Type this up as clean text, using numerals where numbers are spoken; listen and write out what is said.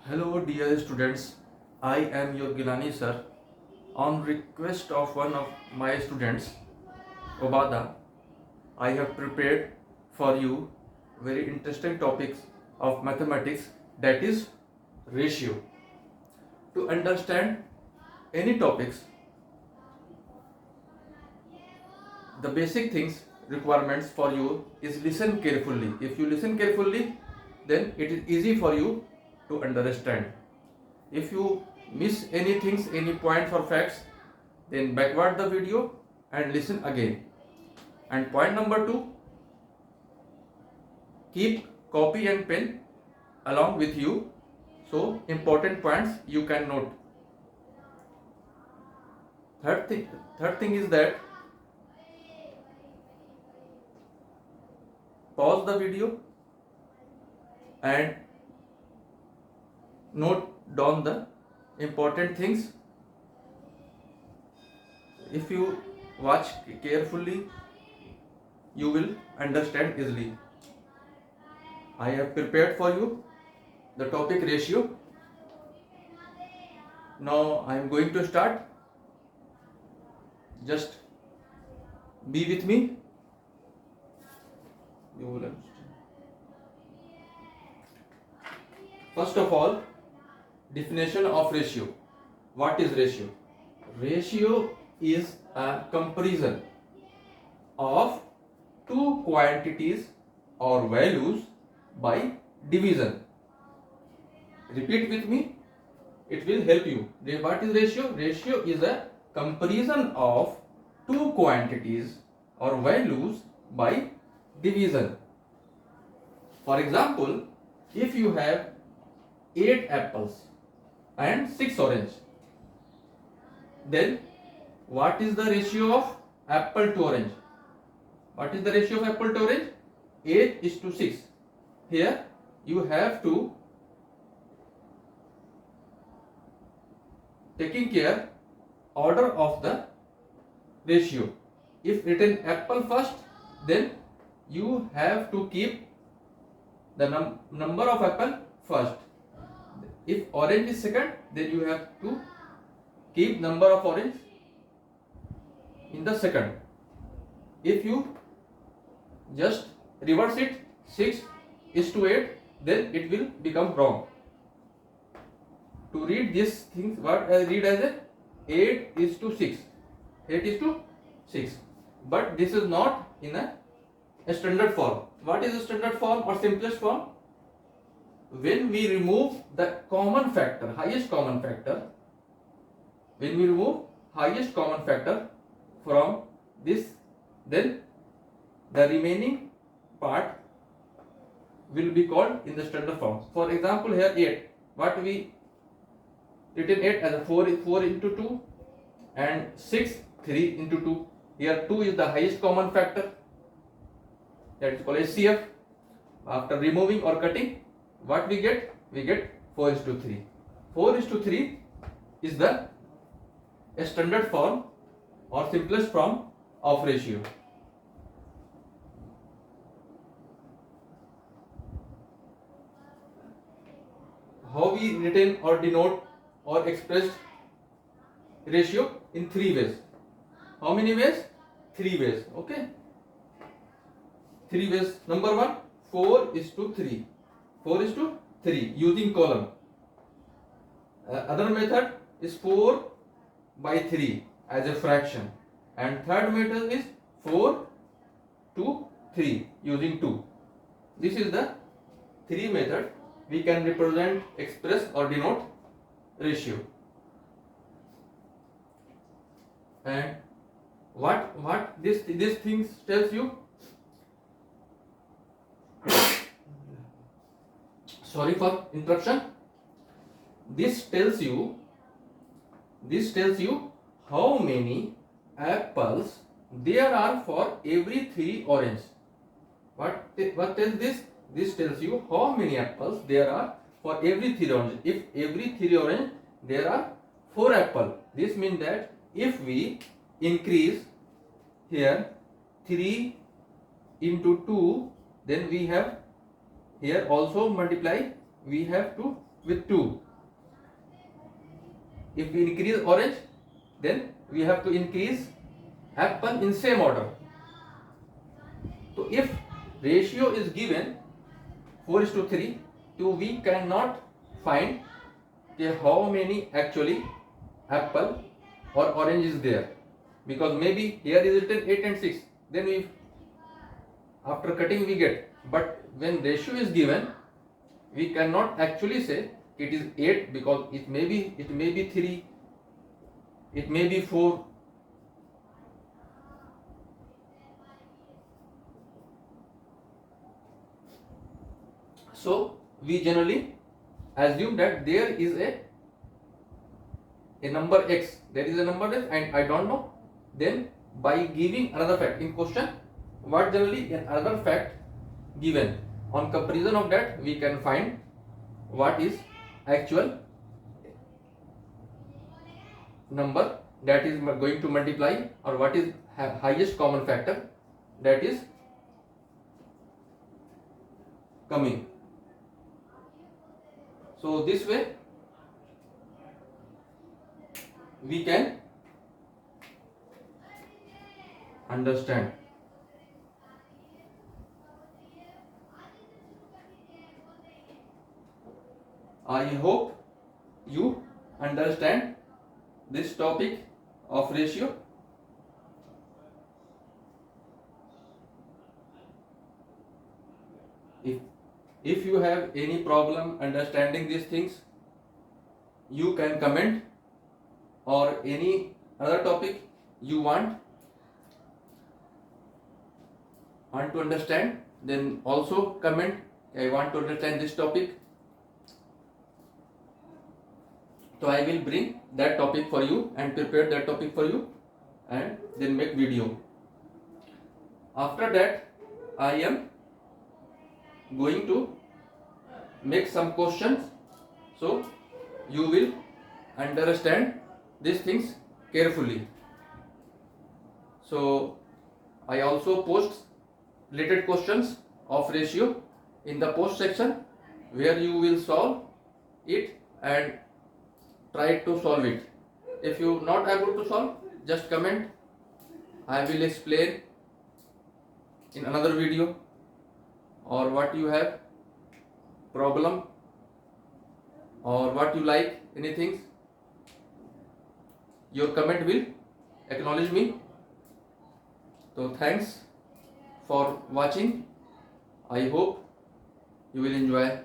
Hello dear students, I am your Gilani sir. On request of one of my students, Obada, I have prepared for you very interesting topics of mathematics, that is ratio. To understand any topics, the basic things requirements for you is listen carefully. If you listen carefully, then it is easy for you to understand. If you miss any things, any points or facts, then backward the video and listen again. And point number 2, keep copy and pen along with you, so important points you can note. Third thing is that pause the video and note down the important things. If you watch carefully, you will understand easily. I have prepared for you the topic ratio. Now I am going to start. Just be with me. You will understand. First of all, definition of ratio. What is ratio? Ratio is a comparison of two quantities or values by division. Repeat with me, it will help you. What is ratio? Ratio is a comparison of two quantities or values by division. For example, if you have 8 apples and 6 orange, then what is the ratio of apple to orange? What is the ratio of apple to orange? 8:6. Here you have to taking care order of the ratio. If written apple first, then you have to keep the number of apple first. If orange is second, then you have to keep number of orange in the second. If you just reverse it, 6:8, then it will become wrong. To read these things, what I read as a 8:6. 8:6. But this is not in a standard form. What is the standard form or simplest form? When we remove the common factor, highest common factor, when we remove highest common factor from this, then the remaining part will be called in the standard form. For example, here 8, what we written 8 as a 4 into 2 and 6 3 into 2. Here 2 is the highest common factor, that is called HCF. After removing or cutting, what we get? We get 4:3. 4:3 is the standard form or simplest form of ratio. How we written or denote or expressed ratio? In 3 ways. How many ways? 3 ways. Okay. 3 ways. Number 1, 4:3. 4:3 using column. Other method is 4/3 as a fraction, and third method is 4:3 using 2. This is the 3 method we can represent, express or denote ratio. And what this things tells you? Sorry for interruption. This tells you how many apples there are for every 3 orange. What tells this? This tells you how many apples there are for every 3 orange. If every 3 orange there are 4 apple, this means that if we increase here 3 into 2, then we have here also multiply, we have to with 2. If we increase orange, then we have to increase apple in same order. So if ratio is given 4:3, so we cannot find how many actually apple or orange is there, because maybe here is written 8 and 6, then we after cutting we get, but when ratio is given we cannot actually say it is 8, because it may be 3, it may be 4. So we generally assume that there is a number x, there is a number x and I don't know. Then by giving another fact in question, what generally another fact given, on comparison of that we can find what is actual number that is going to multiply, or what is highest common factor that is coming. So this way we can understand. I hope you understand this topic of ratio. If you have any problem understanding these things, you can comment, or any other topic you want to understand, then also comment, I want to understand this topic. So I will bring that topic for you and prepare that topic for you and then make video. After that I am going to make some questions, so you will understand these things carefully. So I also post related questions of ratio in the post section, where you will solve it and try to solve it. If you not able to solve, just comment, I will explain in another video. Or what you have problem, or what you like, anything, your comment will acknowledge me. So thanks for watching. I hope you will enjoy